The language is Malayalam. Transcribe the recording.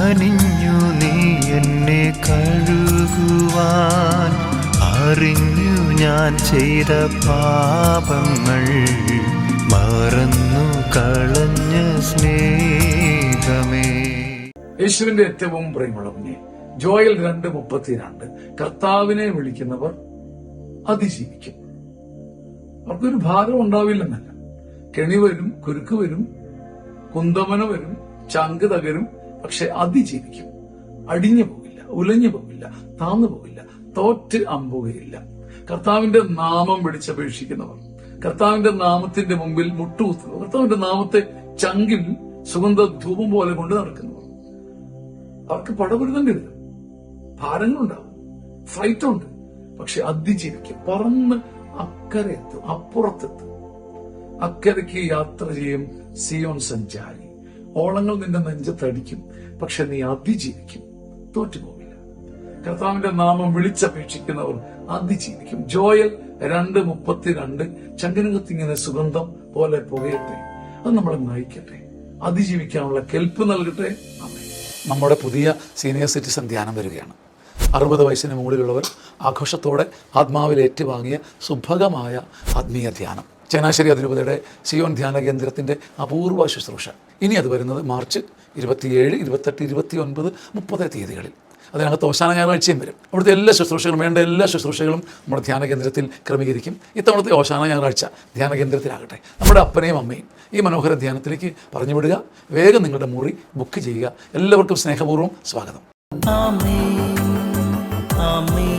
കനിഞ്ഞു നീ എന്നെ കഴുകുവാൻ, അറിഞ്ഞു ഞാൻ ചെയ്ത പാപങ്ങൾ മറന്നു കളഞ്ഞ സ്നേഹമേ. യേശുവിന്റെ ഏറ്റവും പ്രിയമുള്ളവനെ, ജോയൽ 2:32, കർത്താവിനെ വിളിക്കുന്നവർ അതിജീവിക്കും. അവർക്കൊരു ഭാരം ഉണ്ടാവില്ലെന്നല്ല, കെണി വരും, കുരുക്ക് വരും, കുന്തമന വരും, ചങ്ക് തകരും, പക്ഷെ അതിജീവിക്കും. അടിഞ്ഞു പോകില്ല, ഉലഞ്ഞു പോകില്ല, താന്നു പോകില്ല, തോറ്റ് അമ്പുകയില്ല. കർത്താവിന്റെ നാമം വിളിച്ചപേക്ഷിക്കുന്നവർ, കർത്താവിന്റെ നാമത്തിന്റെ മുമ്പിൽ മുട്ടുകുത്തുന്നവർ, കർത്താവിന്റെ നാമത്തെ ചങ്കിൽ സുഗന്ധ ധൂപം പോലെ കൊണ്ട് നടക്കുന്നവർ, അവർക്ക് പടപൊരുതേണ്ടി വരും, ഭാരങ്ങളുണ്ടാവും, ഫൈറ്റുണ്ട്, പക്ഷെ അതിജീവിക്കും. പറന്ന് അക്കരെ എത്തും, അപ്പുറത്തെത്തും. അക്കരയ്ക്ക് യാത്ര ചെയ്യും സിയോൻ സഞ്ചാരി. ഓളങ്ങൾ നിന്റെ നെഞ്ചത്തടിക്കും, പക്ഷെ നീ അതിജീവിക്കും, തോറ്റുപോകില്ല. കർത്താവിന്റെ നാമം വിളിച്ചപേക്ഷിക്കുന്നവർ അതിജീവിക്കും. ജോയൽ 2:32, ചങ്കനകത്തിങ്ങനെ സുഗന്ധം പോലെ പുകയട്ടെ, അത് നമ്മളെ നയിക്കട്ടെ, അതിജീവിക്കാനുള്ള കെൽപ്പ് നൽകട്ടെ. നമ്മുടെ പുതിയ സീനിയർ സിറ്റിസൺ ധ്യാനം വരികയാണ്. 60 വയസ്സിന് മുകളിലുള്ളവർ ആഘോഷത്തോടെ ആത്മാവിൽ ഏറ്റുവാങ്ങിയ സുഭഗമായ ആത്മീയ ധ്യാനം. ചങ്ങനാശ്ശേരി അതിരൂപതയുടെ സിയോൻ ധ്യാന കേന്ദ്രത്തിൻ്റെ അപൂർവ ശുശ്രൂഷ. ഇനി അത് വരുന്നത് മാർച്ച് 27, 28, 29, 30 തീയതികളിൽ. അതിനകത്ത് അവസാന ഞായറാഴ്ചയും വരും. അവിടുത്തെ എല്ലാ ശുശ്രൂഷകളും, വേണ്ട എല്ലാ ശുശ്രൂഷകളും നമ്മുടെ ധ്യാന കേന്ദ്രത്തിൽ ക്രമീകരിക്കും. ഇത്തവണത്തെ അവസാന ഞായറാഴ്ച ധ്യാന കേന്ദ്രത്തിലാകട്ടെ. നമ്മുടെ അപ്പനെയും അമ്മയും ഈ മനോഹര ധ്യാനത്തിലേക്ക് പറഞ്ഞു വിടുക. വേഗം നിങ്ങളുടെ മുറി ബുക്ക് ചെയ്യുക. എല്ലാവർക്കും സ്നേഹപൂർവ്വം സ്വാഗതം. ആമേൻ, ആമേൻ.